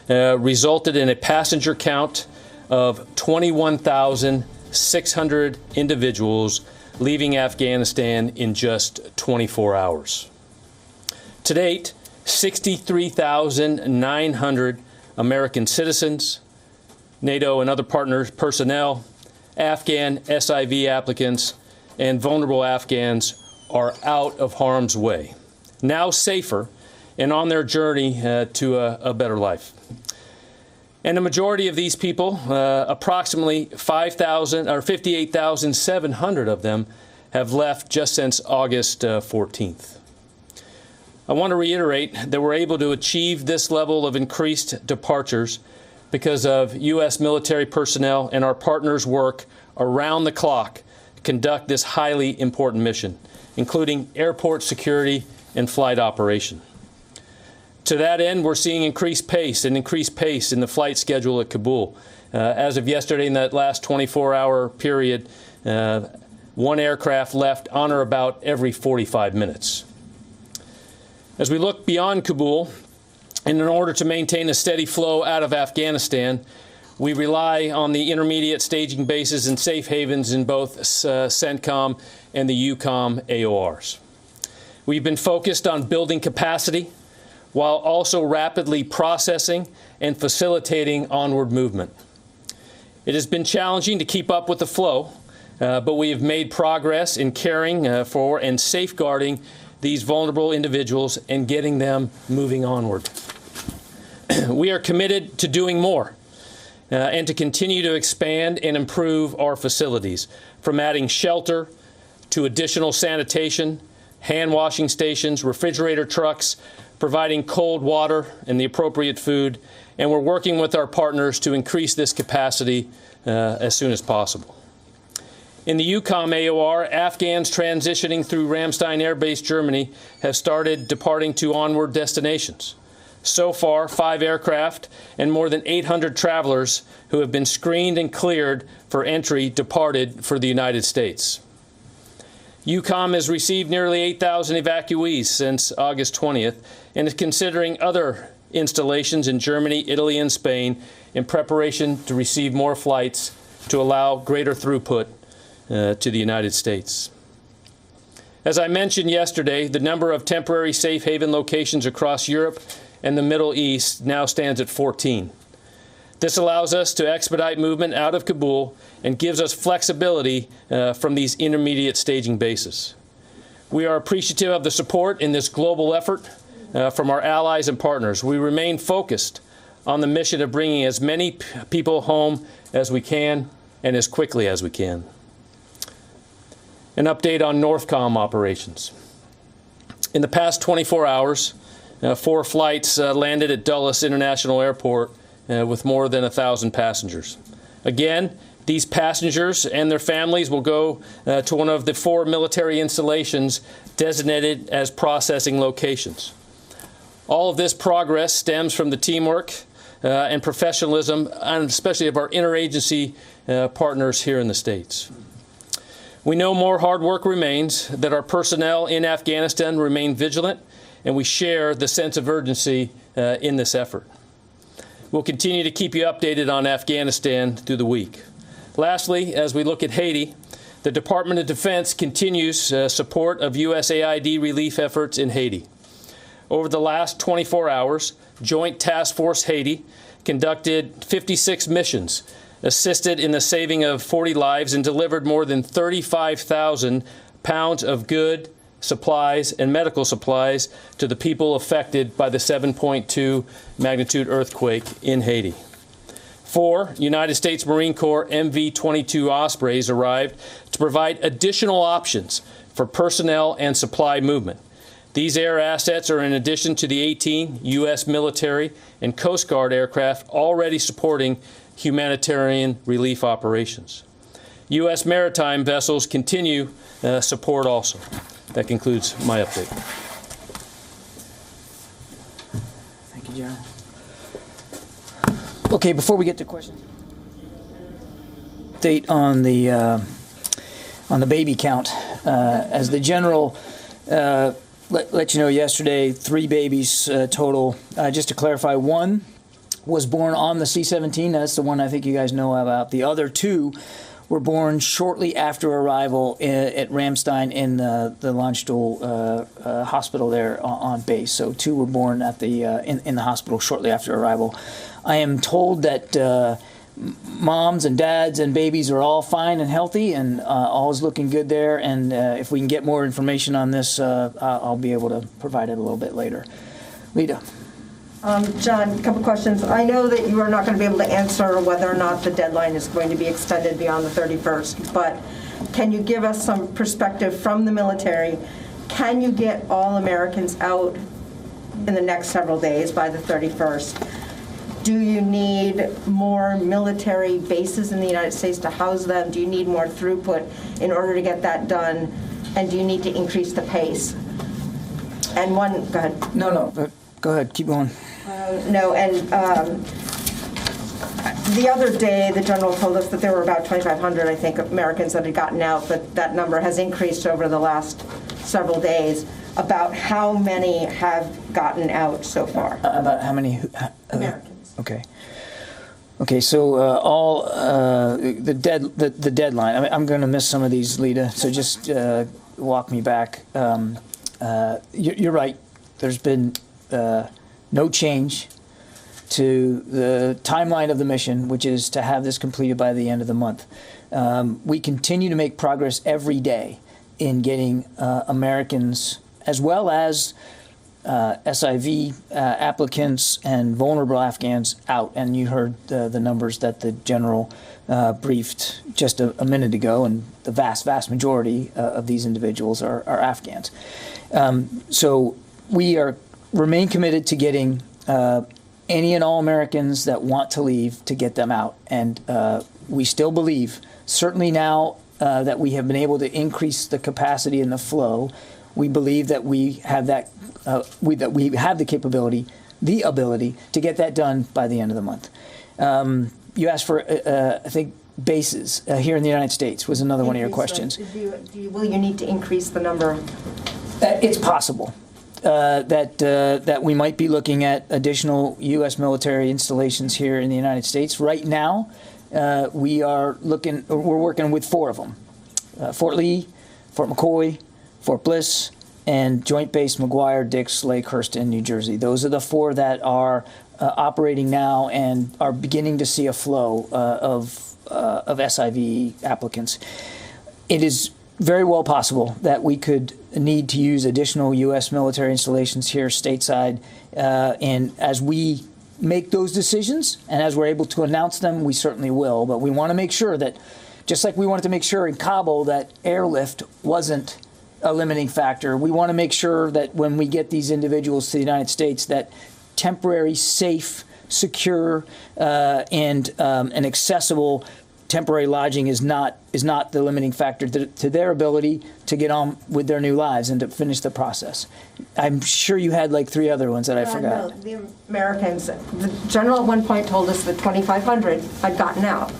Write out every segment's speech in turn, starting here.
resulted in a passenger count of 21,600 individuals leaving Afghanistan in just 24 hours. To date, 63,900 American citizens, NATO and other partners, personnel, Afghan SIV applicants, and vulnerable Afghans are out of harm's way, now safer and on their journey to a better life. And the majority of these people, approximately 5,000 or 58,700 of them, have left just since August 14th. I want to reiterate that we're able to achieve this level of increased departures because of U.S. military personnel and our partners' work around the clock to conduct this highly important mission, including airport security and flight operation. To that end, we're seeing increased pace in the flight schedule at Kabul. As of yesterday, in that last 24-hour period, one aircraft left on or about every 45 minutes. As we look beyond Kabul, and in order to maintain a steady flow out of Afghanistan, we rely on the intermediate staging bases and safe havens in both CENTCOM and the EUCOM AORs. We've been focused on building capacity while also rapidly processing and facilitating onward movement. It has been challenging to keep up with the flow, but we have made progress in caring for and safeguarding these vulnerable individuals and getting them moving onward. We are committed to doing more and to continue to expand and improve our facilities, from adding shelter to additional sanitation, hand washing stations, refrigerator trucks, providing cold water and the appropriate food, and we're working with our partners to increase this capacity as soon as possible. In the EUCOM AOR, Afghans transitioning through Ramstein Air Base, Germany, have started departing to onward destinations. So far, 5 aircraft and more than 800 travelers who have been screened and cleared for entry departed for the United States. EUCOM has received nearly 8,000 evacuees since August 20th and is considering other installations in Germany, Italy, and Spain in preparation to receive more flights to allow greater throughput to the United States. As I mentioned yesterday, the number of temporary safe haven locations across Europe and the Middle East now stands at 14. This allows us to expedite movement out of Kabul and gives us flexibility from these intermediate staging bases. We are appreciative of the support in this global effort from our allies and partners. We remain focused on the mission of bringing as many people home as we can and as quickly as we can. An update on NORTHCOM operations. In the past 24 hours, 4 flights landed at Dulles International Airport with more than 1,000 passengers. Again, these passengers and their families will go to one of the 4 military installations designated as processing locations. All of this progress stems from the teamwork and professionalism, and especially of our interagency partners here in the States. We know more hard work remains, that our personnel in Afghanistan remain vigilant, and we share the sense of urgency in this effort. We'll continue to keep you updated on Afghanistan through the week. Lastly, as we look at Haiti, the Department of Defense continues support of USAID relief efforts in Haiti. Over the last 24 hours, Joint Task Force Haiti conducted 56 missions, assisted in the saving of 40 lives, and delivered more than 35,000 pounds of goods, supplies, and medical supplies to the people affected by the 7.2 magnitude earthquake in Haiti. 4 United States Marine Corps MV-22 Ospreys arrived to provide additional options for personnel and supply movement. These air assets are in addition to the 18 U.S. military and Coast Guard aircraft already supporting humanitarian relief operations. U.S. maritime vessels continue support also. That concludes my update. Thank you, John. Okay, before we get to questions, update on the baby count. As the general let you know, yesterday 3 babies total. Just to clarify, 1 was born on the C-17. That's the one I think you guys know about. The other two were born shortly after arrival at Ramstein in the Landstuhl hospital there on base. So two were born at the in the hospital shortly after arrival. I am told that moms and dads and babies are all fine and healthy, and all is looking good there. And if we can get more information on this, I'll be able to provide it a little bit later. Lita. John, a couple questions. I know that you are not going to be able to answer whether or not the deadline is going to be extended beyond the 31st, but can you give us some perspective from the military? Can you get all Americans out in the next several days by the 31st? Do you need more military bases in the United States to house them? Do you need more throughput in order to get that done? And do you need to increase the pace? And one, go ahead. No, go ahead, keep going. No, and the other day, the general told us that there were about 2,500, I think, Americans that had gotten out, but that number has increased over the last several days. About how many have gotten out so far? About how many? Americans. Okay, so all the deadline. I mean, I'm going to miss some of these, Lita. So just walk me back. You're right. There's been no change to the timeline of the mission, which is to have this completed by the end of the month. We continue to make progress every day in getting Americans, as well as SIV applicants and vulnerable Afghans out. And you heard the numbers that the general briefed just a minute ago, and the vast majority of these individuals are Afghans. So we remain committed to getting any and all Americans that want to leave, to get them out. And we still believe, certainly now that we have been able to increase the capacity and the flow, we believe that we have that that we have the capability, the ability to get that done by the end of the month. You asked for, I think, bases here in the United States was another one of your questions. Will you need to increase the number? It's possible. That we might be looking at additional U.S. military installations here in the United States. Right now, we're working with 4 of them: Fort Lee, Fort McCoy, Fort Bliss, and Joint Base McGuire, Dix, Lakehurst, in New Jersey. Those are the 4 that are operating now and are beginning to see a flow of SIV applicants. It is very well possible that we could need to use additional U.S. military installations here stateside. And as we make those decisions and as we're able to announce them, we certainly will. But we want to make sure that, just like we wanted to make sure in Kabul that airlift wasn't a limiting factor, we want to make sure that when we get these individuals to the United States, that temporary, safe, secure, and accessible temporary lodging is not the limiting factor to their ability to get on with their new lives and to finish the process. I'm sure you had like 3 other ones that I forgot. No, the Americans, the general at one point told us that 2,500 had gotten out.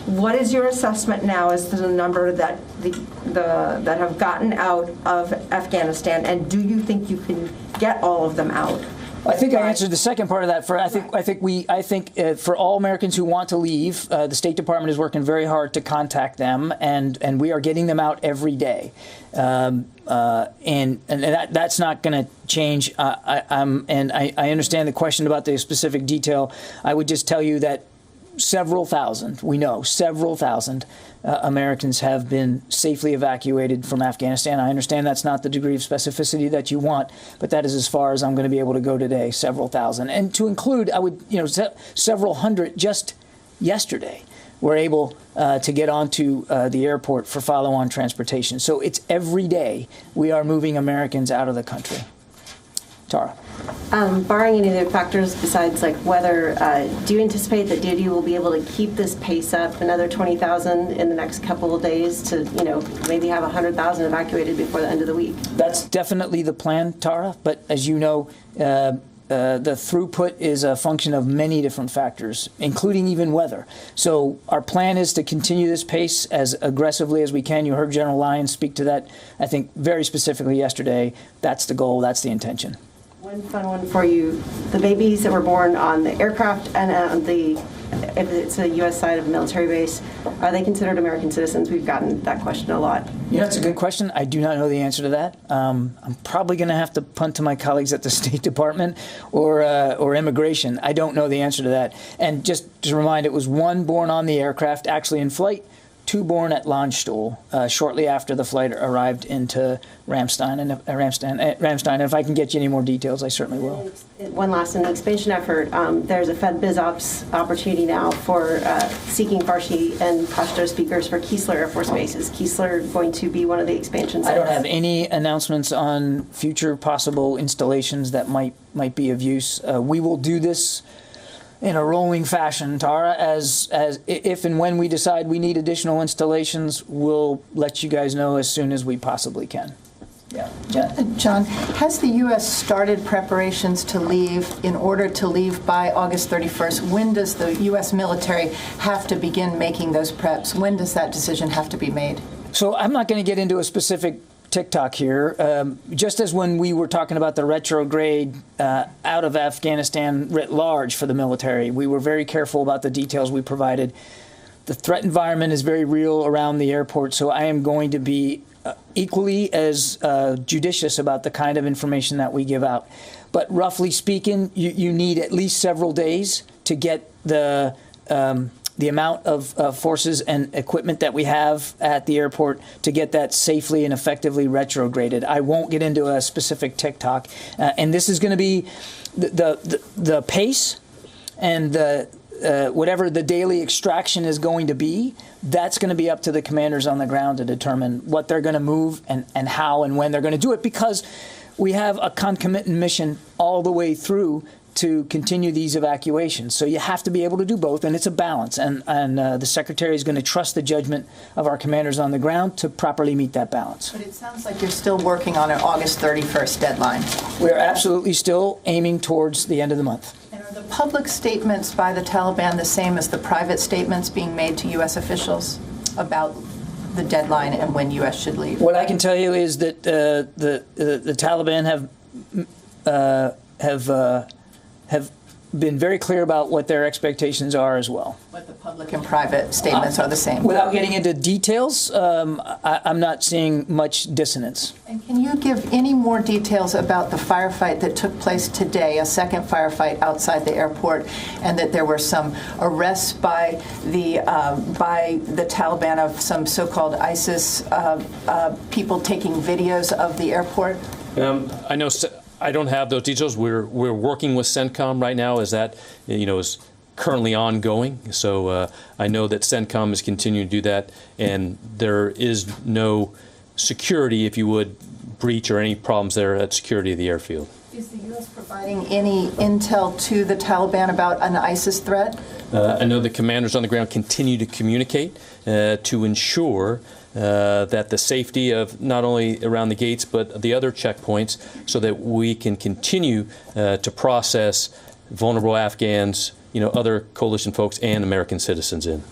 What is your assessment now as to the number that that have gotten out of Afghanistan, and do you think you can get all of them out? I think I answered the second part of that. I think for all Americans who want to leave, the State Department is working very hard to contact them, and we are getting them out every day. And that's not going to change. I understand the question about the specific detail. I would just tell you that several thousand Americans have been safely evacuated from Afghanistan. I understand that's not the degree of specificity that you want, but that is as far as I'm going to be able to go today, several thousand. And to include, several hundred just yesterday were able to get onto the airport for follow-on transportation. So it's every day we are moving Americans out of the country. Tara. Barring any other factors besides like weather, do you anticipate that DoD will be able to keep this pace up another 20,000 in the next couple of days to, maybe have 100,000 evacuated before the end of the week? That's definitely the plan, Tara. But as you know, the throughput is a function of many different factors, including even weather. So our plan is to continue this pace as aggressively as we can. You heard General Lyons speak to that, I think, very specifically yesterday. That's the goal. That's the intention. One fun one for you. The babies that were born on the aircraft and on if it's a U.S. side of a military base, are they considered American citizens? We've gotten that question a lot. You know, it's a good question. I do not know the answer to that. I'm probably going to have to punt to my colleagues at the State Department or Immigration. I don't know the answer to that. And just to remind, it was one born on the aircraft, actually in flight, two born at Landstuhl shortly after the flight arrived into Ramstein. And if I can get you any more details, I certainly will. One last, in the expansion effort, there's a Fed Biz Ops opportunity now for seeking Farsi and Pashto speakers for Keesler Air Force Base. Is Keesler going to be one of the expansion sites? I don't have any announcements on future possible installations that might be of use. We will do this in a rolling fashion, Tara, as if and when we decide we need additional installations, we'll let you guys know as soon as we possibly can. Yeah. Jen? John, has the U.S. started preparations to leave in order to leave by August 31st? When does the U.S. military have to begin making those preps? When does that decision have to be made? So I'm not going to get into a specific TikTok here. Just as when we were talking about the retrograde out of Afghanistan writ large for the military, we were very careful about the details we provided. The threat environment is very real around the airport, so I am going to be equally as judicious about the kind of information that we give out. But roughly speaking, you need at least several days to get the amount of forces and equipment that we have at the airport to get that safely and effectively retrograded. I won't get into a specific TikTok. And this is going to be the pace and whatever the daily extraction is going to be, that's going to be up to the commanders on the ground to determine what they're going to move and how and when they're going to do it, because we have a concomitant mission all the way through to continue these evacuations. So you have to be able to do both, and it's a balance. And the Secretary is going to trust the judgment of our commanders on the ground to properly meet that balance. But it sounds like you're still working on an August 31st deadline. We're absolutely still aiming towards the end of the month. And are the public statements by the Taliban the same as the private statements being made to U.S. officials about the deadline and when U.S. should leave? What I can tell you is that the Taliban have been very clear about what their expectations are as well. But the public and private statements are the same. Without getting into details, I'm not seeing much dissonance. And can you give any more details about the firefight that took place today, a second firefight outside the airport, and that there were some arrests by the Taliban of some so-called ISIS people taking videos of the airport? I know. I don't have those details. We're working with CENTCOM right now, as that is currently ongoing. So I know that CENTCOM is continuing to do that, and there is no security, if you would, breach or any problems there at security of the airfield. Is the U.S. providing any intel to the Taliban about an ISIS threat? I know the commanders on the ground continue to communicate to ensure that the safety of not only around the gates but the other checkpoints, so that we can continue to process vulnerable Afghans, other coalition folks and American citizens in.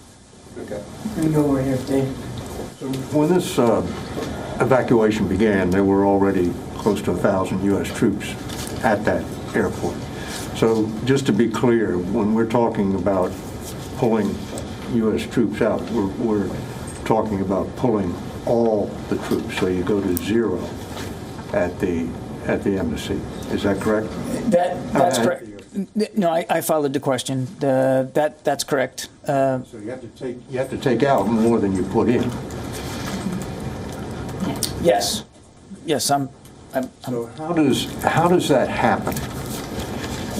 Okay. Let me go over here, Dave. So when this evacuation began, there were already close to 1,000 U.S. troops at that airport. So just to be clear, when we're talking about pulling U.S. troops out, we're talking about pulling all the troops, so you go to zero at the embassy. Is that correct? That's correct. No, I followed the question. That's correct. So you have to take out more than you put in. Yes. So how does that happen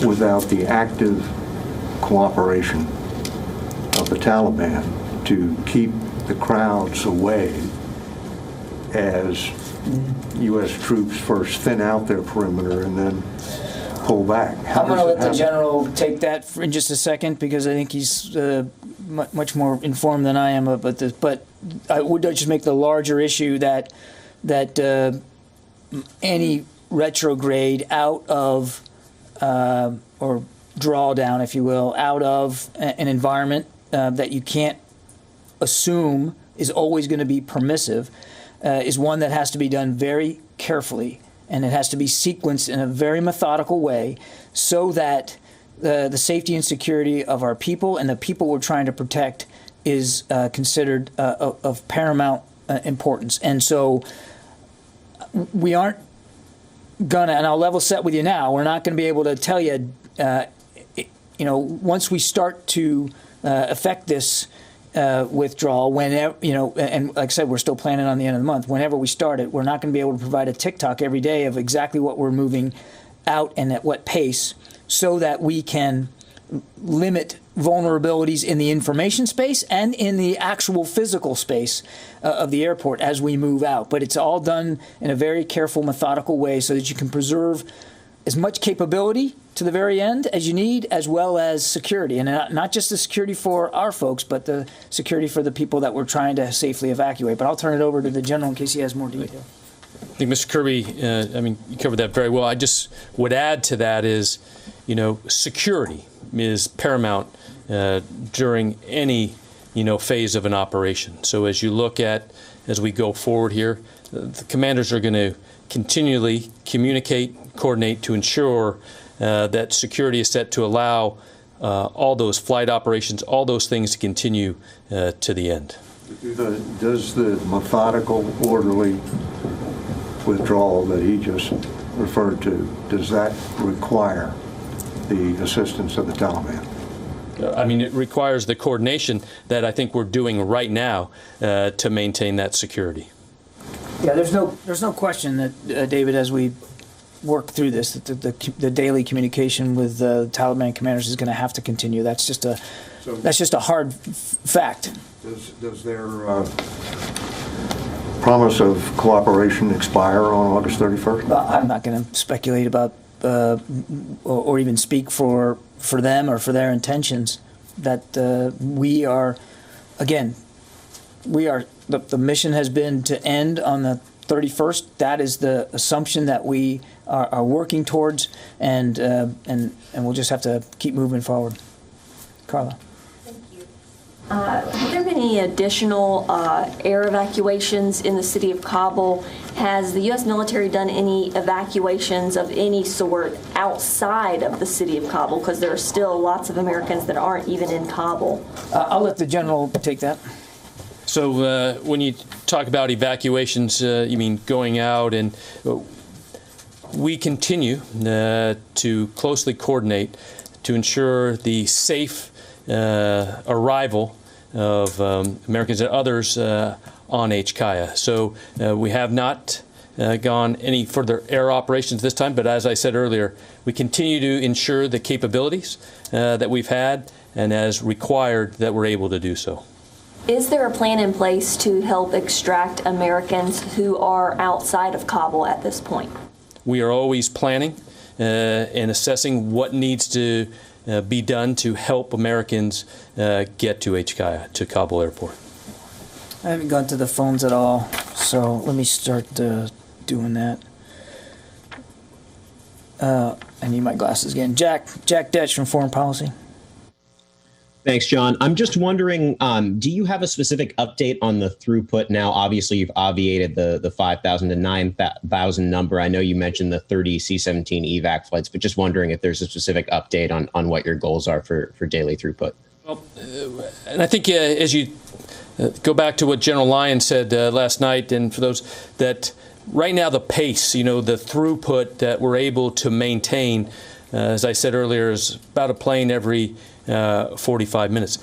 without the active cooperation of the Taliban to keep the crowds away as U.S. troops first thin out their perimeter and then pull back? I'm going to let the general take that in just a second, because I think he's much more informed than I am about this. But I would just make the larger issue that any retrograde out of or drawdown, if you will, out of an environment that you can't assume is always going to be permissive is one that has to be done very carefully and it has to be sequenced in a very methodical way so that the safety and security of our people and the people we're trying to protect is considered of paramount importance. And so we aren't gonna, and I'll level set with you now, we're not gonna be able to tell you, once we start to affect this withdrawal, whenever, and like I said, we're still planning on the end of the month, whenever we start it, we're not gonna be able to provide a tick-tock every day of exactly what we're moving out and at what pace, so that we can limit vulnerabilities in the information space and in the actual physical space of the airport as we move out. But it's all done in a very careful, methodical way so that you can preserve as much capability to the very end as you need, as well as security. And not just the security for our folks, but the security for the people that we're trying to safely evacuate. But I'll turn it over to the general in case he has more detail. I think, Mr. Kirby, you covered that very well. I just would add to that is, security is paramount during any, phase of an operation. So as you look at, as we go forward here, the commanders are going to continually communicate, coordinate to ensure that security is set to allow all those flight operations, all those things to continue to the end. Does the methodical, orderly withdrawal that he just referred to, does that require the assistance of the Taliban? It requires the coordination that I think we're doing right now to maintain that security. Yeah, there's no question that, David, as we work through this, that the daily communication with the Taliban commanders is going to have to continue. That's just a hard fact. Does their promise of cooperation expire on August 31st? Well, I'm not going to speculate about or even speak for them or for their intentions. That we are, again, the mission has been to end on the 31st. That is the assumption that we are working towards, and we'll just have to keep moving forward. Carla. Have there been any additional air evacuations in the city of Kabul? Has the U.S. military done any evacuations of any sort outside of the city of Kabul? Because there are still lots of Americans that aren't even in Kabul. I'll let the general take that. So when you talk about evacuations, you mean going out, and we continue to closely coordinate to ensure the safe arrival of Americans and others on HKIA. So we have not gone any further air operations this time, but as I said earlier, we continue to ensure the capabilities that we've had, and as required that we're able to do so. Is there a plan in place to help extract Americans who are outside of Kabul at this point? We are always planning and assessing what needs to be done to help Americans get to HKIA, to Kabul Airport. I haven't gone to the phones at all, so let me start doing that. I need my glasses again. Jack Detch from Foreign Policy. Thanks, John. I'm just wondering, do you have a specific update on the throughput now? Obviously, you've obviated the 5,000 to 9,000 number. I know you mentioned the 30 C-17 evac flights, but just wondering if there's a specific update on what your goals are for daily throughput. Well, and I think as you go back to what General Lyon said last night, and for those that right now the pace, the throughput that we're able to maintain, as I said earlier, is about a plane every 45 minutes.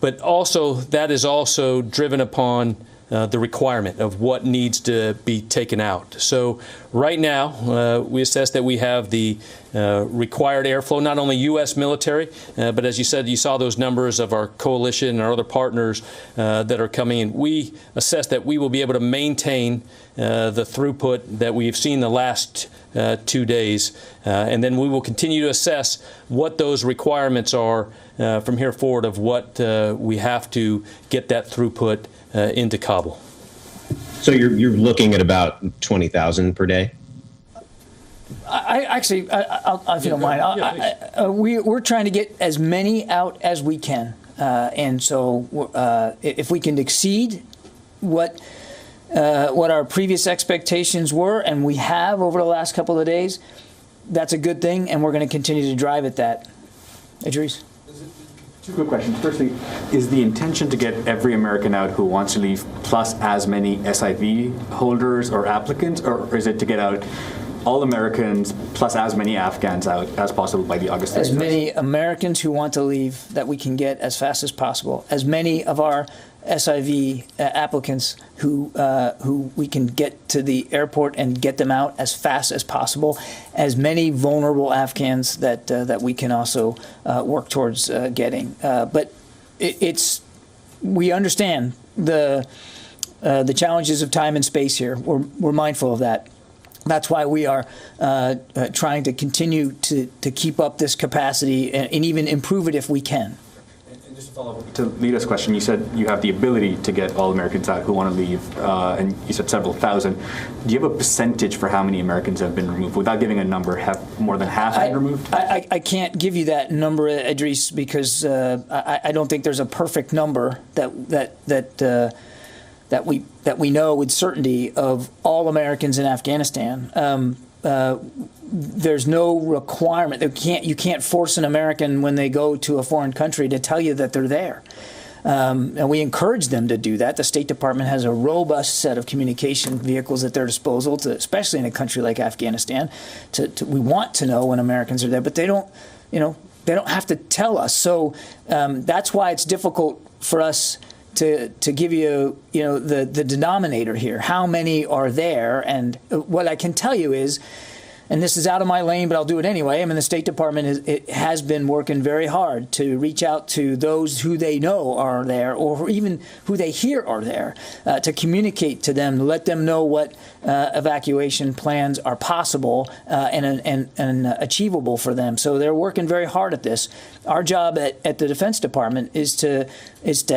But also, that is also driven upon the requirement of what needs to be taken out. So right now, we assess that we have the required airflow, not only U.S. military, but as you said, you saw those numbers of our coalition and our other partners that are coming in. We assess that we will be able to maintain the throughput that we've seen the last 2 days, and then we will continue to assess what those requirements are from here forward of what we have to get that throughput into Kabul. So you're looking at about 20,000 per day? If you don't mind, we're trying to get as many out as we can, and so if we can exceed what what our previous expectations were, and we have over the last couple of days, that's a good thing, and we're going to continue to drive at that. Idris? Two quick questions. Firstly, is the intention to get every American out who wants to leave plus as many SIV holders or applicants, or is it to get out all Americans plus as many Afghans out as possible by the August 31st? As many Americans who want to leave that we can get as fast as possible. As many of our SIV applicants who we can get to the airport and get them out as fast as possible. As many vulnerable Afghans that we can also work towards getting. But we understand the challenges of time and space here. We're mindful of that. That's why we are trying to continue to keep up this capacity and even improve it if we can. And just to follow up to Lita's question, you said you have the ability to get all Americans out who want to leave, and you said several thousand. Do you have a percentage for how many Americans have been removed? Without giving a number, have more than half been removed? I can't give you that number, Idris, because I don't think there's a perfect number that we know with certainty of all Americans in Afghanistan. There's no requirement. You can't force an American when they go to a foreign country to tell you that they're there. And we encourage them to do that. The State Department has a robust set of communication vehicles at their disposal, especially in a country like Afghanistan. We want to know when Americans are there, but they don't have to tell us. So that's why it's difficult for us to give you, the denominator here. How many are there? And what I can tell you is, and this is out of my lane, but I'll do it anyway. I mean, the State Department has been working very hard to reach out to those who they know are there, or even who they hear are there, to communicate to them, let them know what evacuation plans are possible and achievable for them. So they're working very hard at this. Our job at the Defense Department is to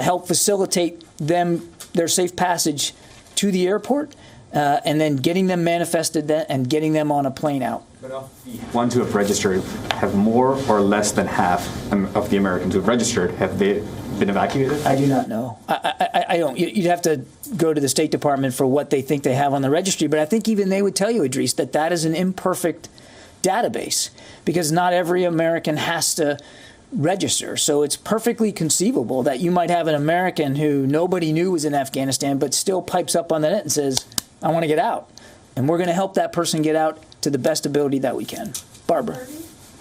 help facilitate their safe passage to the airport. And then getting them manifested and getting them on a plane out. But of the ones who have registered, have more or less than half of the Americans who have registered, have they been evacuated? I do not know. I don't. You'd have to go to the State Department for what they think they have on the registry. But I think even they would tell you, Idris, that is an imperfect database, because not every American has to register. So it's perfectly conceivable that you might have an American who nobody knew was in Afghanistan, but still pipes up on the net and says, I want to get out. And we're going to help that person get out to the best ability that we can. Barbara.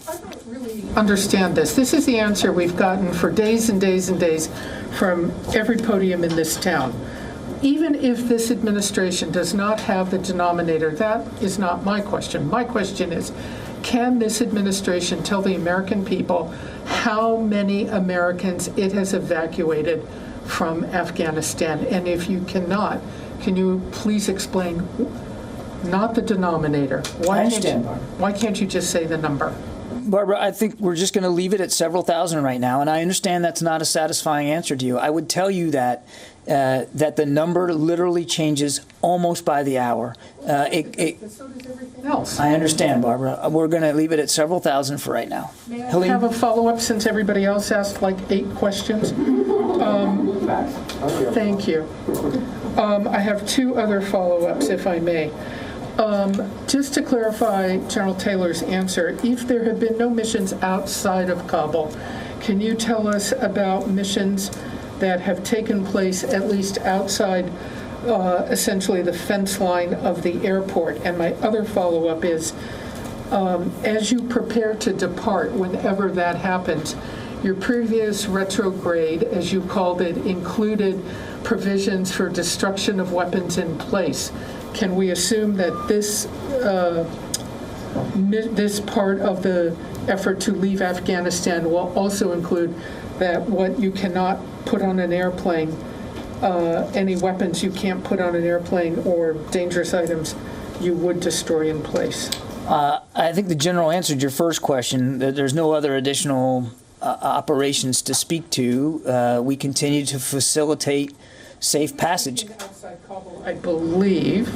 I don't really understand this. This is the answer we've gotten for days and days and days from every podium in this town. Even if this administration does not have the denominator, that is not my question. My question is, can this administration tell the American people how many Americans it has evacuated from Afghanistan? And if you cannot, can you please explain, not the denominator? Why can't you just say the number? Barbara, I think we're just going to leave it at several thousand right now, and I understand that's not a satisfying answer to you. I would tell you that the number literally changes almost by the hour. So does everything else. I understand, Barbara. We're going to leave it at several thousand for right now. May I have a follow-up, since everybody else asked like 8 questions? Thank you. I have 2 other follow-ups, if I may. Just to clarify General Taylor's answer, if there have been no missions outside of Kabul, can you tell us about missions that have taken place at least outside essentially the fence line of the airport? And my other follow-up is, as you prepare to depart, whenever that happens, your previous retrograde, as you called it, included provisions for destruction of weapons in place. Can we assume that this part of the effort to leave Afghanistan will also include that what you cannot put on an airplane, any weapons you can't put on an airplane or dangerous items you would destroy in place? I think the general answered your first question. There's no other additional operations to speak to. We continue to facilitate safe passage. Outside Kabul, I believe.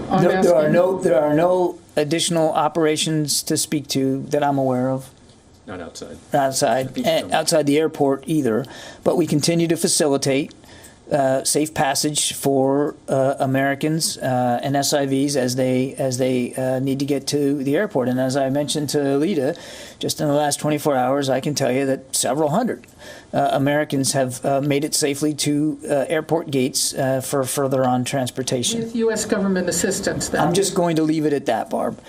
There are no additional operations to speak to that I'm aware of. Not outside. Outside the airport either. But we continue to facilitate safe passage for Americans and SIVs as they need to get to the airport. And as I mentioned to Lita, just in the last 24 hours, I can tell you that several hundred Americans have made it safely to airport gates for further on transportation. With U.S. government assistance, then. I'm just going to leave it at that, Barb.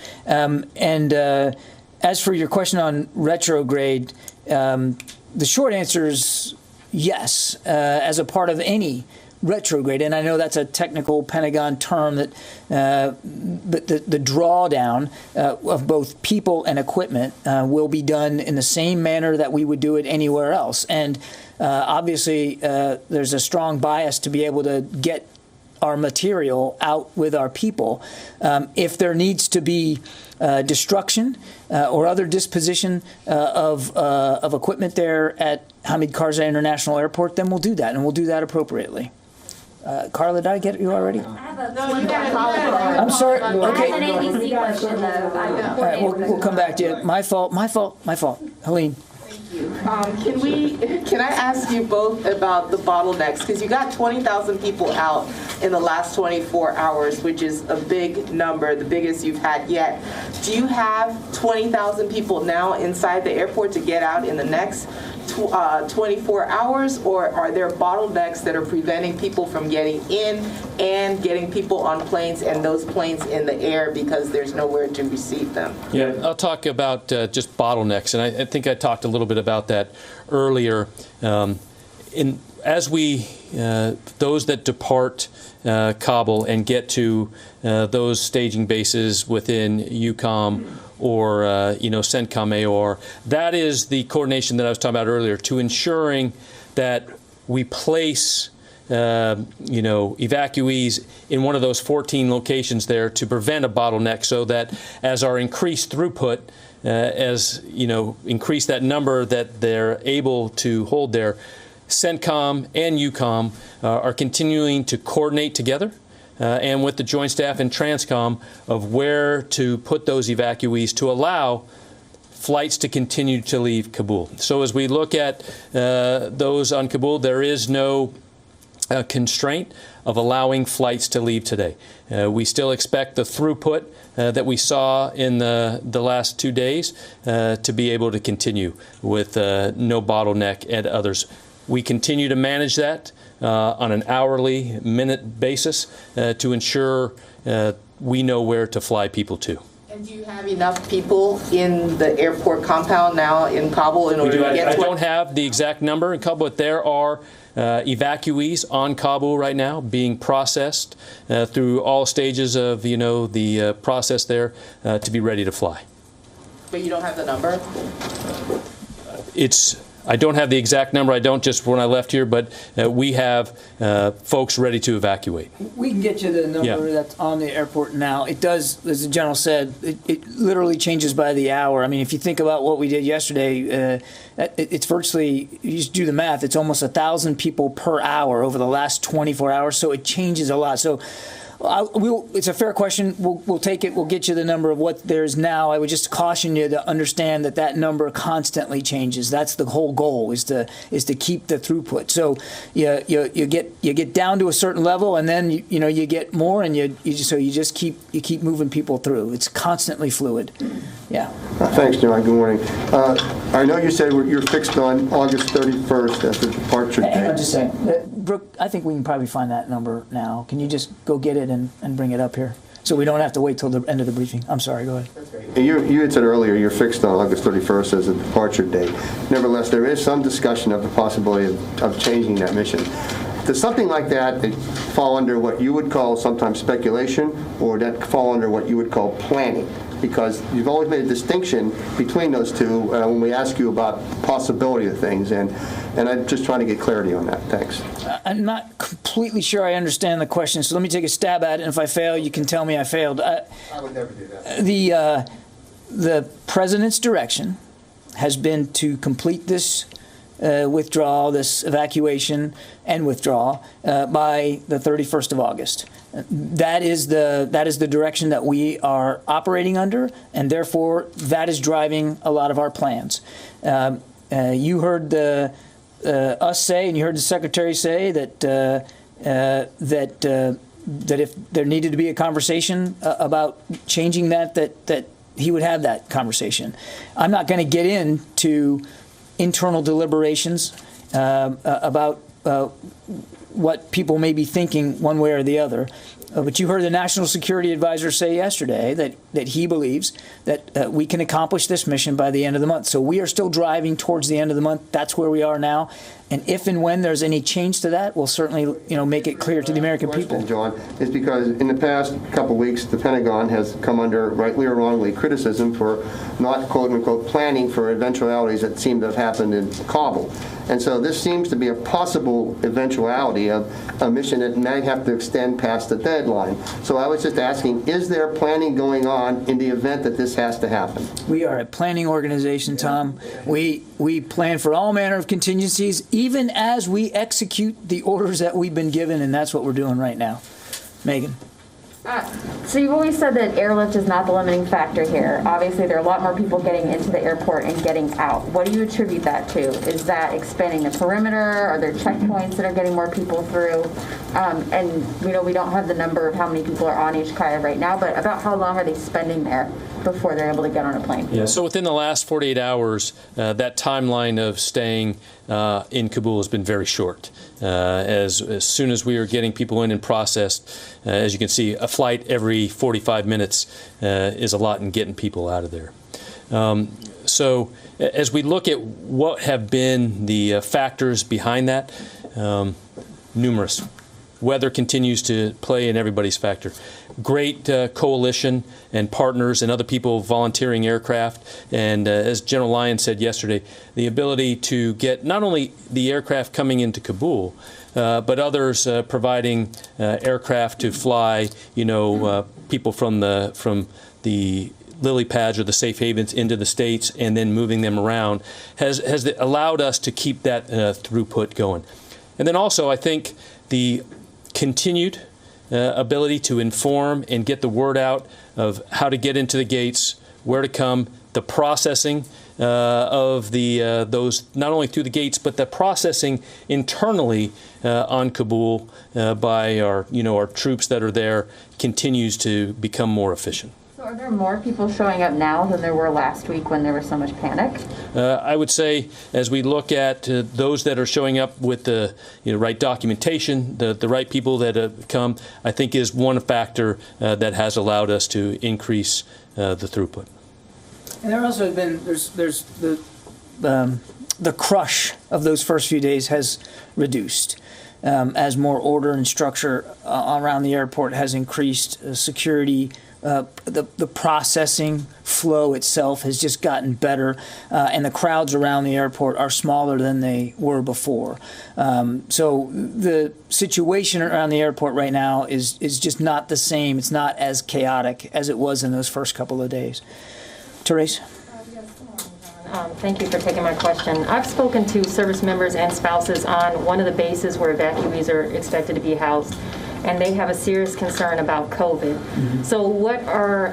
As for your question on retrograde, the short answer is yes, as a part of any retrograde. And I know that's a technical Pentagon term that, but the drawdown of both people and equipment will be done in the same manner that we would do it anywhere else. And obviously, there's a strong bias to be able to get our material out with our people. If there needs to be destruction or other disposition of equipment there at Hamid Karzai International Airport, then we'll do that, and we'll do that appropriately. Carla, did I get you already? I have a follow-up. I'm sorry. Okay. I have an ABC question, though. All right, we'll come back to you. My fault. Helene. Can I ask you both about the bottlenecks? Because you got 20,000 people out in the last 24 hours, which is a big number, the biggest you've had yet. Do you have 20,000 people now inside the airport to get out in the next 24 hours, or are there bottlenecks that are preventing people from getting in and getting people on planes and those planes in the air because there's nowhere to receive them? Yeah, I'll talk about just bottlenecks, and I think I talked a little bit about that earlier. As we, those that depart Kabul and get to those staging bases within EUCOM or CENTCOM AOR, that is the coordination that I was talking about earlier, to ensuring that we place evacuees in one of those 14 locations there to prevent a bottleneck, so that as our increased throughput, increase that number that they're able to hold there, CENTCOM and EUCOM are continuing to coordinate together and with the Joint Staff and TRANSCOM of where to put those evacuees to allow flights to continue to leave Kabul. So as we look at those on Kabul, there is no constraint of allowing flights to leave today. We still expect the throughput that we saw in the last 2 days to be able to continue with no bottleneck and others. We continue to manage that on an hourly, minute basis to ensure we know where to fly people to. And do you have enough people in the airport compound now in Kabul in order to get to I don't have the exact number in Kabul, but there are evacuees on Kabul right now being processed through all stages of the process there to be ready to fly. But you don't have the number? I don't have the exact number. I don't just when I left here, but we have folks ready to evacuate. We can get you the number that's on the airport now. It does, as the general said, it literally changes by the hour. I mean, if you think about what we did yesterday, it's virtually, you just do the math, it's almost 1,000 people per hour over the last 24 hours, so it changes a lot. So it's a fair question. We'll take it. We'll get you the number of what there's now. I would just caution you to understand that number constantly changes. That's the whole goal, is to keep the throughput. So you get down to a certain level, and then you get more, and you just keep moving people through. It's constantly fluid. Yeah. Thanks, John. Good morning. I know you said you're fixed on August 31st as the departure date. Hang on just a second. Brooke, I think we can probably find that number now. Can you just go get it and bring it up here, so we don't have to wait till the end of the briefing? I'm sorry, go ahead. You had said earlier you're fixed on August 31st as a departure date. Nevertheless, there is some discussion of the possibility of changing that mission. Does something like that fall under what you would call sometimes speculation, or that fall under what you would call planning? Because you've always made a distinction between those two when we ask you about the possibility of things, and I'm just trying to get clarity on that. Thanks. I'm not completely sure I understand the question, so let me take a stab at it, and if I fail, you can tell me I failed. I would never do that. The President's direction has been to complete this withdrawal, this evacuation and withdrawal by the 31st of August. That is the direction that we are operating under, and therefore that is driving a lot of our plans. You heard the us say, and you heard the Secretary say that that if there needed to be a conversation about changing that he would have that conversation. I'm not going to get into internal deliberations about what people may be thinking one way or the other. But you heard the National Security Advisor say yesterday that he believes that we can accomplish this mission by the end of the month. So we are still driving towards the end of the month. That's where we are now. And if and when there's any change to that, we'll certainly make it clear to the American people. John, is because in the past couple weeks, the Pentagon has come under, rightly or wrongly, criticism for not, quote unquote, planning for eventualities that seem to have happened in Kabul. And so this seems to be a possible eventuality of a mission that may have to extend past the deadline. So I was just asking, is there planning going on in the event that this has to happen? We are a planning organization, Tom. We plan for all manner of contingencies, even as we execute the orders that we've been given, and that's what we're doing right now. Megan. So you've always said that airlift is not the limiting factor here. Obviously, there are a lot more people getting into the airport and getting out. What do you attribute that to? Is that expanding the perimeter? Are there checkpoints that are getting more people through? And we don't have the number of how many people are on each kaya right now, but about how long are they spending there before they're able to get on a plane? Yeah, so within the last 48 hours, that timeline of staying in Kabul has been very short. As soon as we are getting people in and processed, as you can see, a flight every 45 minutes is a lot in getting people out of there. So as we look at what have been the factors behind that, numerous. Weather continues to play in everybody's factor. Great coalition and partners and other people volunteering aircraft. And as General Lyon said yesterday, the ability to get not only the aircraft coming into Kabul, but others providing aircraft to fly, people from the lily pads or the safe havens into the States and then moving them around has allowed us to keep that throughput going. And then also, I think the continued ability to inform and get the word out of how to get into the gates, where to come, the processing of those not only through the gates, but the processing internally on Kabul by our troops that are there continues to become more efficient. So are there more people showing up now than there were last week when there was so much panic? I would say, as we look at those that are showing up with the right documentation, the right people that have come, I think is one factor that has allowed us to increase the throughput. And there also has been there's the crush of those first few days has reduced. As more order and structure around the airport has increased, security. The processing flow itself has just gotten better, and the crowds around the airport are smaller than they were before. So the situation around the airport right now is just not the same. It's not as chaotic as it was in those first couple of days. Therese? Thank you for taking my question. I've spoken to service members and spouses on one of the bases where evacuees are expected to be housed, and they have a serious concern about COVID. Mm-hmm. So what are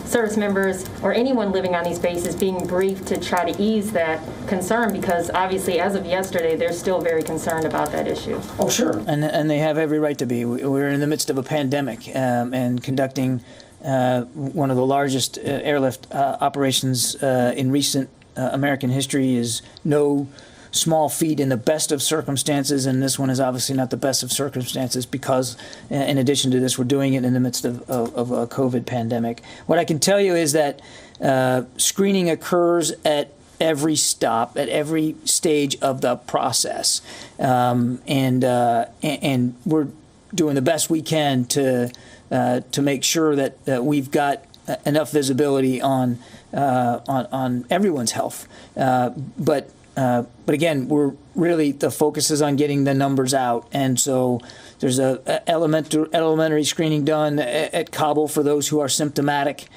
service members or anyone living on these bases being briefed to try to ease that concern? Because obviously, as of yesterday, they're still very concerned about that issue. Oh, sure. And they have every right to be. We're in the midst of a pandemic and conducting one of the largest airlift operations in recent American history is no small feat in the best of circumstances, and this one is obviously not the best of circumstances because, in addition to this, we're doing it in the midst of a COVID pandemic. What I can tell you is that screening occurs at every stop, at every stage of the process, and we're doing the best we can to make sure that we've got enough visibility on everyone's health, but again, the focus is on getting the numbers out, and so there's a elementary screening done at Kabul for those who are symptomatic.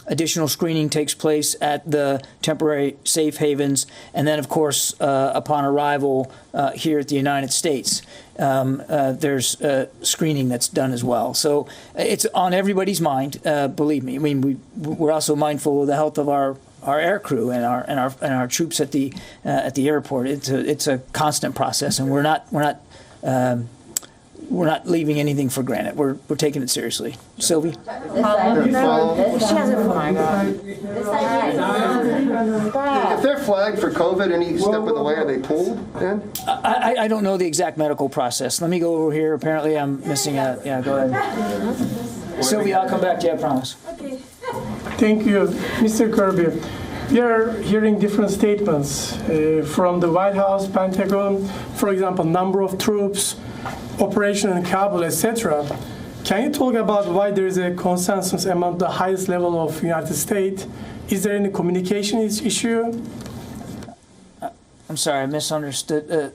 Additional screening takes place at the temporary safe havens, and then, of course, upon arrival here at the United States, there's screening that's done as well. So it's on everybody's mind, believe me. I mean, we're also mindful of the health of our air crew and our troops at the airport. It's a constant process, and we're not leaving anything for granted. We're taking it seriously. Sylvie? If they're flagged for COVID any step of the way, are they pulled then? I don't know the exact medical process. Let me go over here. Apparently I'm missing a, yeah, go ahead. Sylvie, I'll come back to you, I promise. Okay. Thank you. Mr. Kirby, we are hearing different statements from the White House, Pentagon, for example, number of troops, operation in Kabul, etc. Can you talk about why there is a consensus among the highest level of United States? Is there any communication issue? I'm sorry, I misunderstood.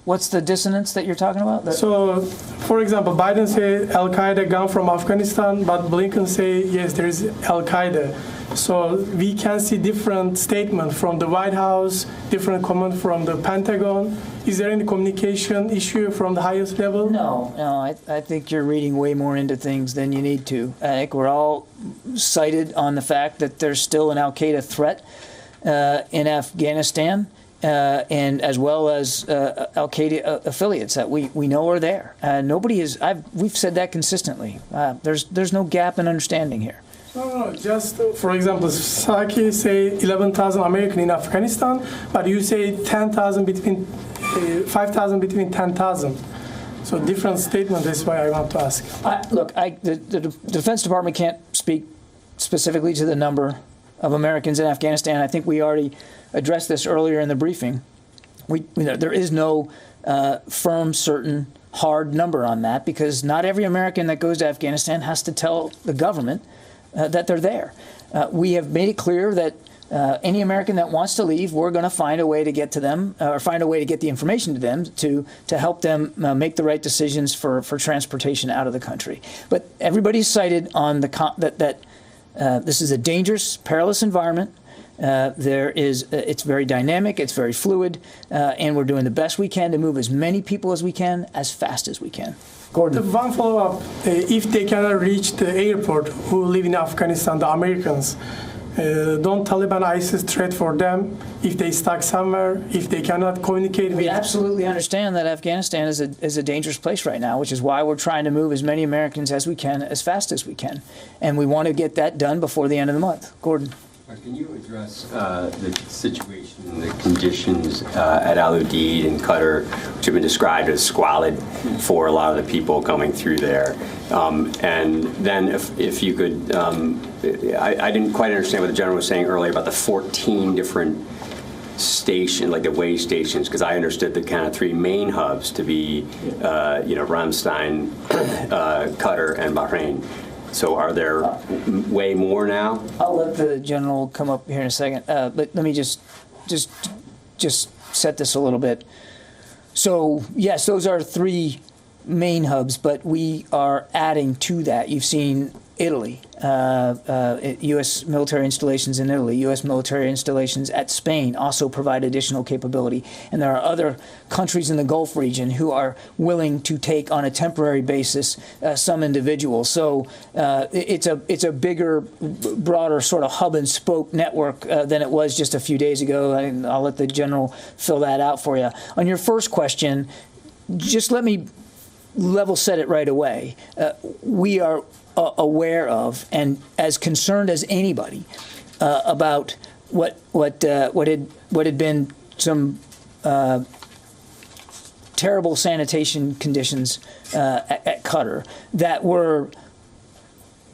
What's the dissonance that you're talking about? So, for example, Biden said Al-Qaeda gone from Afghanistan, but Blinken say yes, there is Al-Qaeda. So we can see different statements from the White House, different comments from the Pentagon. Is there any communication issue from the highest level? No, I think you're reading way more into things than you need to. I think we're all cited on the fact that there's still an Al-Qaeda threat in Afghanistan, and as well as Al-Qaeda affiliates that we know are there. Nobody is. We've said that consistently. There's no gap in understanding here. No, just for example, Saki say 11,000 American in Afghanistan, but you say 10,000 between 5,000 between 10,000. So different statement. That's why I want to ask. Look, the Defense Department can't speak specifically to the number of Americans in Afghanistan. I think we already addressed this earlier in the briefing. There is no firm, certain, hard number on that, because not every American that goes to Afghanistan has to tell the government that they're there. We have made it clear that any American that wants to leave, we're going to find a way to get to them, or find a way to get the information to them to help them make the right decisions for transportation out of the country. But everybody's cited on that this is a dangerous, perilous environment. It's very dynamic, it's very fluid, and we're doing the best we can to move as many people as we can, as fast as we can. Gordon. One follow-up, if they cannot reach the airport, who live in Afghanistan, the Americans, don't Taliban, ISIS threat for them if they stuck somewhere, if they cannot communicate with... We absolutely understand that Afghanistan is a dangerous place right now, which is why we're trying to move as many Americans as we can, as fast as we can. And we want to get that done before the end of the month. Gordon. Can you address the situation, the conditions at Al Udeid and Qatar, which have been described as squalid for a lot of the people coming through there? And then if you could, I didn't quite understand what the general was saying earlier about the 14 different stations, like the way stations, because I understood the kind of three main hubs to be, Ramstein, Qatar, and Bahrain. So are there way more now? I'll let the general come up here in a second, but let me just set this a little bit. So yes, those are three main hubs, but we are adding to that. You've seen Italy, U.S. military installations in Italy, U.S. military installations at Spain also provide additional capability. And there are other countries in the Gulf region who are willing to take on a temporary basis some individuals. So it's a bigger, broader sort of hub and spoke network than it was just a few days ago. And I'll let the general fill that out for you. On your first question, just let me level set it right away. We are aware of and as concerned as anybody about what had been some terrible sanitation conditions at Qatar that were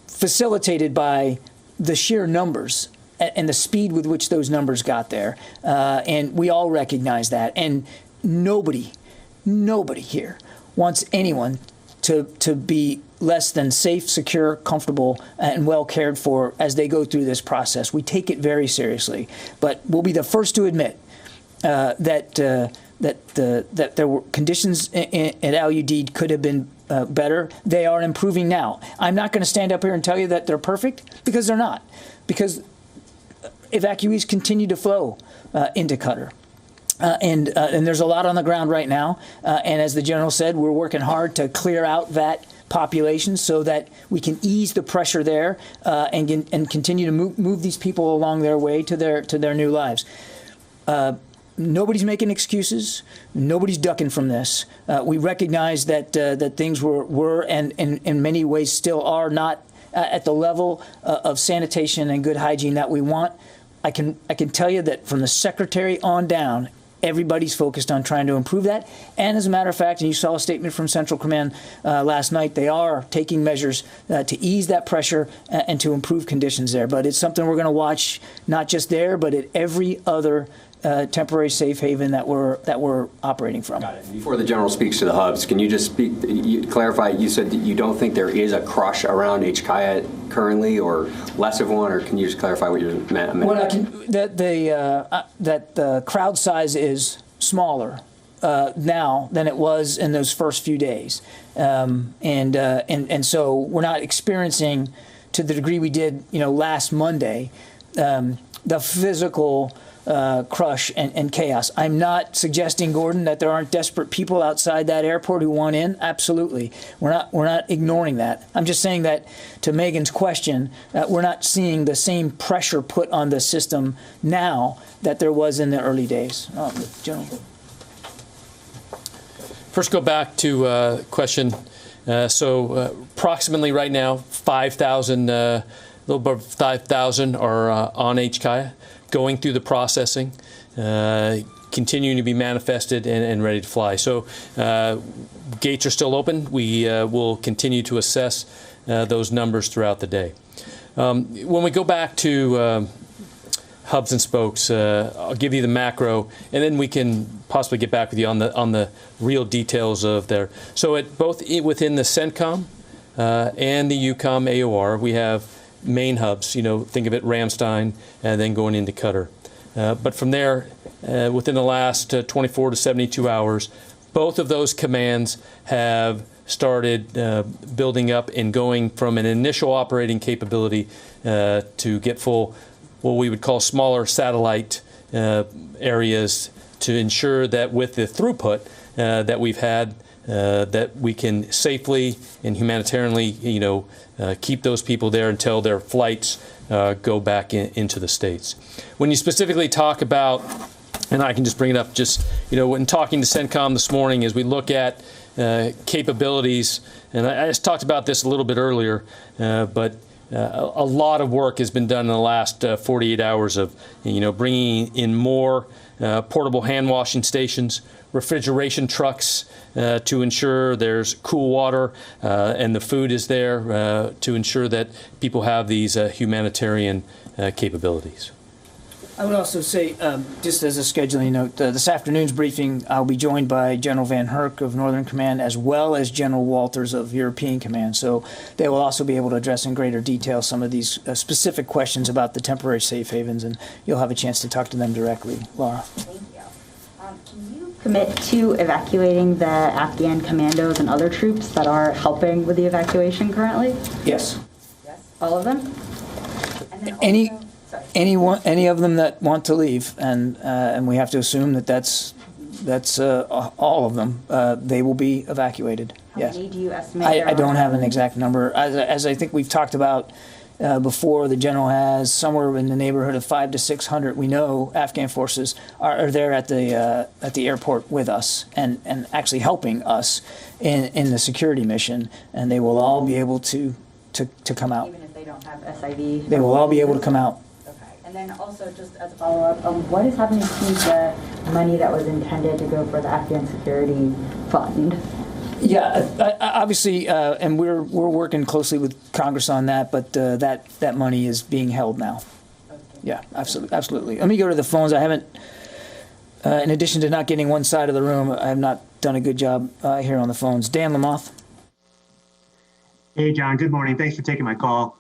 facilitated by the sheer numbers and the speed with which those numbers got there, and we all recognize that. And nobody here wants anyone to be less than safe, secure, comfortable, and well cared for as they go through this process. We take it very seriously, but we'll be the first to admit that there were conditions at Al Udeid could have been better. They are improving now. I'm not going to stand up here and tell you that they're perfect, because they're not, because evacuees continue to flow into Qatar. And there's a lot on the ground right now. And as the general said, we're working hard to clear out that populations so that we can ease the pressure there and continue to move these people along their way to their new lives. Nobody's making excuses. Nobody's ducking from this. We recognize that things were and in many ways still are not at the level of sanitation and good hygiene that we want. I can tell you that from the secretary on down, everybody's focused on trying to improve that. And as a matter of fact, and you saw a statement from Central Command last night, they are taking measures to ease that pressure and to improve conditions there. But it's something we're going to watch not just there, but at every other temporary safe haven that we're operating from. Got it. Before the general speaks to the hubs, can you just clarify? You said that you don't think there is a crush around HKIA currently, or less of one, or can you just clarify what you meant? Well, that the crowd size is smaller now than it was in those first few days, and so we're not experiencing to the degree we did, last Monday, the physical crush and chaos. I'm not suggesting, Gordon, that there aren't desperate people outside that airport who want in. Absolutely, we're not ignoring that. I'm just saying that to Megan's question, we're not seeing the same pressure put on the system now that there was in the early days. General. First, go back to question. Approximately right now, 5,000, a little above 5,000 are on HKIA, going through the processing, continuing to be manifested and ready to fly. So gates are still open. We will continue to assess those numbers throughout the day. When we go back to hubs and spokes, I'll give you the macro, and then we can possibly get back with you on the real details of there. So at both within the CENTCOM and the EUCOM AOR, we have main hubs, think of it Ramstein and then going into Qatar. But from there, within the last 24 to 72 hours, both of those commands have started building up and going from an initial operating capability to get full, what we would call smaller satellite areas to ensure that with the throughput that we've had, that we can safely and humanitarianly, keep those people there until their flights go back into the States. When you specifically talk about, and I can just bring it up, when talking to CENTCOM this morning, as we look at capabilities, and I just talked about this a little bit earlier, but a lot of work has been done in the last 48 hours of, bringing in more portable hand washing stations, refrigeration trucks to ensure there's cool water and the food is there to ensure that people have these humanitarian capabilities. I would also say, just as a scheduling note, this afternoon's briefing, I'll be joined by General Van Herk of Northern Command as well as General Walters of European Command. So they will also be able to address in greater detail some of these specific questions about the temporary safe havens, and you'll have a chance to talk to them directly. Laura. Thank you. Can you commit to evacuating the Afghan commandos and other troops that are helping with the evacuation currently? Yes. Yes. All of them? Any of them that want to leave, and we have to assume that's all of them. They will be evacuated. Yes. How many do you estimate? I don't have an exact number. As I think we've talked about before, the general has somewhere in the neighborhood of 500 to 600. We know Afghan forces are there at the airport with us and actually helping us in the security mission, and they will all be able to come out. Even if they don't have SIV? They will all be able to come out. And then also, just as a follow-up, what is happening to the money that was intended to go for the Afghan security fund? Yeah, obviously, and we're working closely with Congress on that, but that money is being held now. Yeah, absolutely. Let me go to the phones. I haven't, in addition to not getting one side of the room, I have not done a good job here on the phones. Dan Lamoth. Hey, John. Good morning. Thanks for taking my call.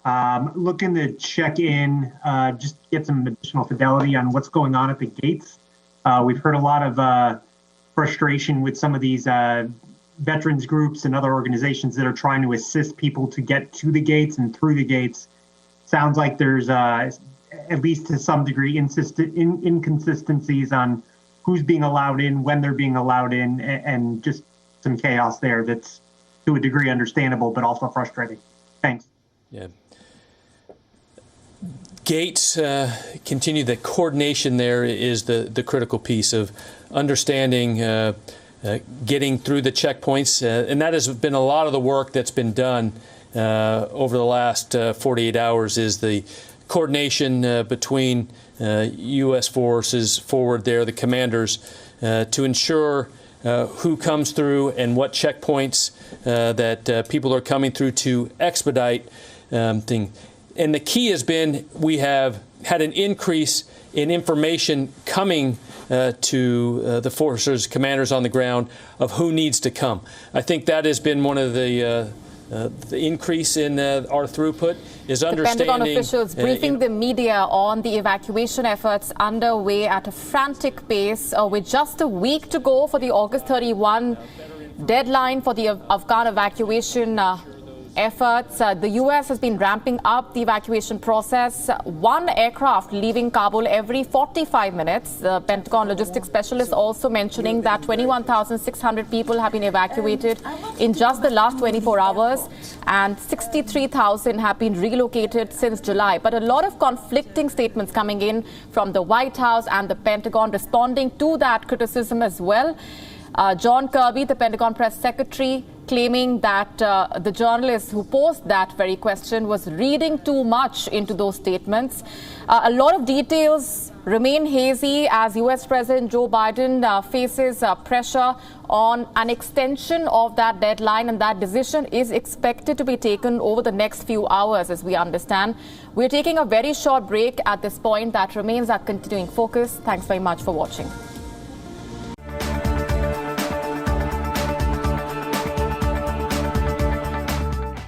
Looking to check in, just get some additional fidelity on what's going on at the gates. We've heard a lot of frustration with some of these veterans groups and other organizations that are trying to assist people to get to the gates and through the gates. Sounds like there's, at least to some degree, inconsistencies on who's being allowed in, when they're being allowed in, and just some chaos there that's to a degree understandable, but also frustrating. Thanks. Yeah. Gates continue. The coordination there is the critical piece of understanding, getting through the checkpoints, and that has been a lot of the work that's been done over the last 48 hours. Is the coordination between U.S. forces forward there, the commanders, to ensure who comes through and what checkpoints that people are coming through to expedite things. And the key has been we have had an increase in information coming to the forces, commanders on the ground of who needs to come. I think that has been one of the increase in our throughput is understanding. The Pentagon officials briefing the media on the evacuation efforts underway at a frantic pace with just a week to go for the August 31 deadline for the Afghan evacuation efforts. The U.S. has been ramping up the evacuation process. One aircraft leaving Kabul every 45 minutes. The Pentagon logistics specialist also mentioning that 21,600 people have been evacuated in just the last 24 hours and 63,000 have been relocated since July. But a lot of conflicting statements coming in from the White House and the Pentagon responding to that criticism as well. John Kirby, the Pentagon press secretary, claiming that the journalist who posed that very question was reading too much into those statements. A lot of details remain hazy as U.S. President Joe Biden faces pressure on an extension of that deadline, and that decision is expected to be taken over the next few hours, as we understand. We're taking a very short break at this point. That remains our continuing focus. Thanks very much for watching.